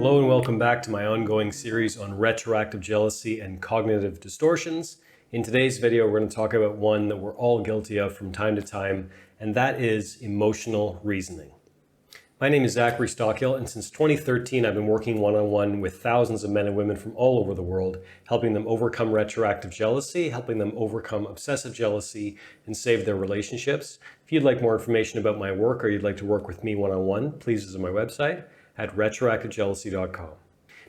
Hello and welcome back to my ongoing series on retroactive jealousy and cognitive distortions. In today's video, we're going to talk about one that we're all guilty of from time to time, and that is emotional reasoning. My name is Zachary Stockill, and since 2013, I've been working one-on-one with thousands of men and women from all over the world, helping them overcome retroactive jealousy, helping them overcome obsessive jealousy, and save their relationships. If you'd like more information about my work or you'd like to work with me one-on-one, please visit my website at retroactivejealousy.com.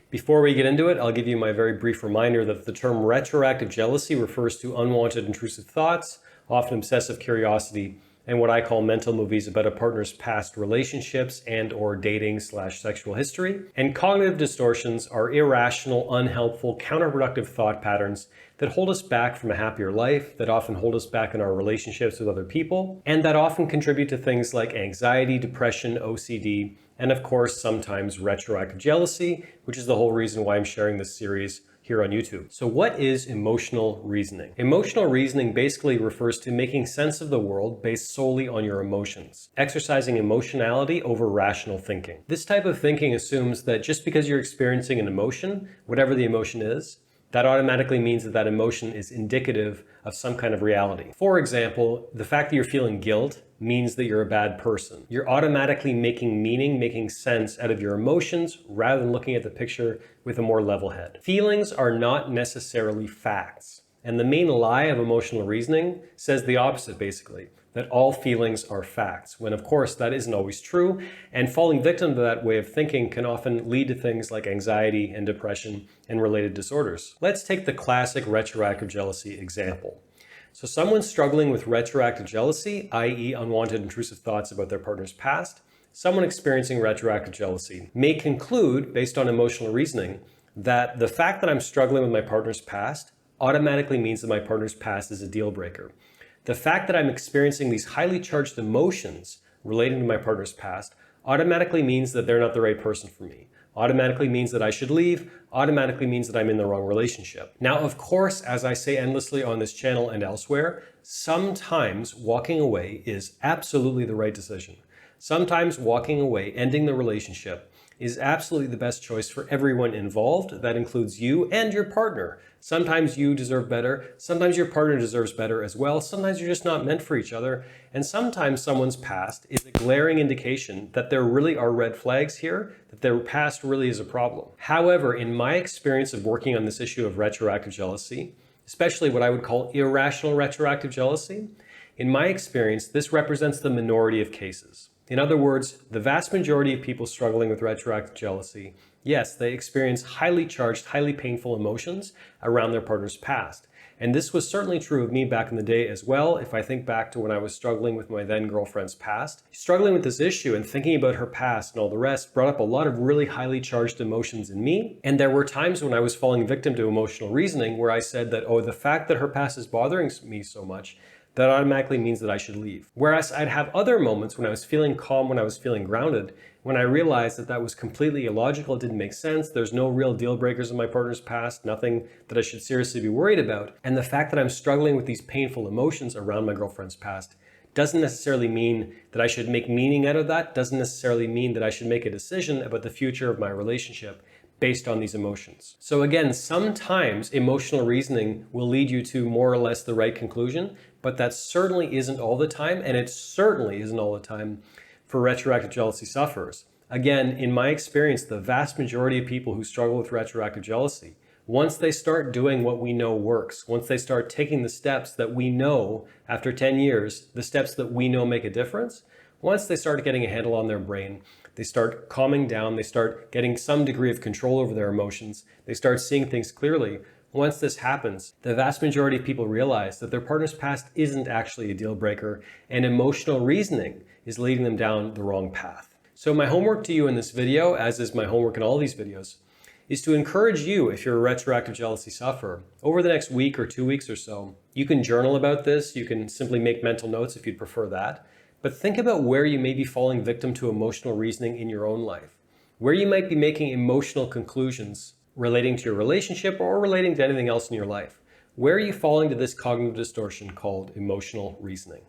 Before we get into it, I'll give you my very brief reminder that the term retroactive jealousy refers to unwanted intrusive thoughts, often obsessive curiosity, and what I call mental movies about a partner's past relationships and or dating/sexual history. And cognitive distortions are irrational, unhelpful, counterproductive thought patterns that hold us back from a happier life, that often hold us back in our relationships with other people, and that often contribute to things like anxiety, depression, OCD, and of course, sometimes retroactive jealousy, which is the whole reason why I'm sharing this series here on YouTube. So what is emotional reasoning? Emotional reasoning basically refers to making sense of the world based solely on your emotions, exercising emotionality over rational thinking. This type of thinking assumes that just because you're experiencing an emotion, whatever the emotion is, that automatically means that that emotion is indicative of some kind of reality. For example, the fact that you're feeling guilt means that you're a bad person. You're automatically making meaning, making sense out of your emotions rather than looking at the picture with a more level head. Feelings are not necessarily facts. And the main lie of emotional reasoning says the opposite, basically, that all feelings are facts, when of course that isn't always true, and falling victim to that way of thinking can often lead to things like anxiety and depression and related disorders. Let's take the classic retroactive jealousy example. So someone struggling with retroactive jealousy, i.e. unwanted intrusive thoughts about their partner's past, someone experiencing retroactive jealousy may conclude, based on emotional reasoning, that the fact that I'm struggling with my partner's past automatically means that my partner's past is a deal breaker. The fact that I'm experiencing these highly charged emotions relating to my partner's past automatically means that they're not the right person for me. Automatically means that I should leave, automatically means that I'm in the wrong relationship. Now, of course, as I say endlessly on this channel and elsewhere, sometimes walking away is absolutely the right decision. Sometimes walking away, ending the relationship, is absolutely the best choice for everyone involved. That includes you and your partner. Sometimes you deserve better. Sometimes your partner deserves better as well. Sometimes you're just not meant for each other. And sometimes someone's past is a glaring indication that there really are red flags here, that their past really is a problem. However, in my experience of working on this issue of retroactive jealousy, especially what I would call irrational retroactive jealousy, in my experience, this represents the minority of cases. In other words, the vast majority of people struggling with retroactive jealousy, yes, they experience highly charged, highly painful emotions around their partner's past. And this was certainly true of me back in the day as well. If I think back to when I was struggling with my then girlfriend's past, struggling with this issue and thinking about her past and all the rest brought up a lot of really highly charged emotions in me. And there were times when I was falling victim to emotional reasoning where I said that, oh, the fact that her past is bothering me so much, that automatically means that I should leave. Whereas I'd have other moments when I was feeling calm, when I was feeling grounded, when I realized that that was completely illogical, it didn't make sense, there's no real deal breakers in my partner's past, nothing that I should seriously be worried about. And the fact that I'm struggling with these painful emotions around my girlfriend's past doesn't necessarily mean that I should make meaning out of that, doesn't necessarily mean that I should make a decision about the future of my relationship based on these emotions. So again, sometimes emotional reasoning will lead you to more or less the right conclusion, but that certainly isn't all the time, and it certainly isn't all the time for retroactive jealousy sufferers. Again, in my experience, the vast majority of people who struggle with retroactive jealousy, once they start doing what we know works, once they start taking the steps that we know after 10 years, the steps that we know make a difference, once they start getting a handle on their brain, they start calming down, they start getting some degree of control over their emotions, they start seeing things clearly. Once this happens, the vast majority of people realize that their partner's past isn't actually a deal breaker, and emotional reasoning is leading them down the wrong path. So my homework to you in this video, as is my homework in all these videos, is to encourage you, if you're a retroactive jealousy sufferer, over the next week or 2 weeks or so, you can journal about this, you can simply make mental notes if you'd prefer that, but think about where you may be falling victim to emotional reasoning in your own life, where you might be making emotional conclusions relating to your relationship or relating to anything else in your life. Where are you falling to this cognitive distortion called emotional reasoning?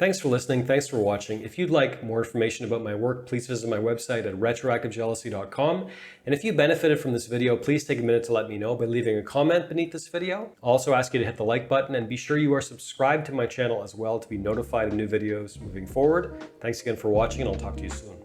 Thanks for listening. Thanks for watching. If you'd like more information about my work, please visit my website at retroactivejealousy.com. And if you benefited from this video, please take a minute to let me know by leaving a comment beneath this video. I'll also ask you to hit the like button and be sure you are subscribed to my channel as well to be notified of new videos moving forward. Thanks again for watching, and I'll talk to you soon.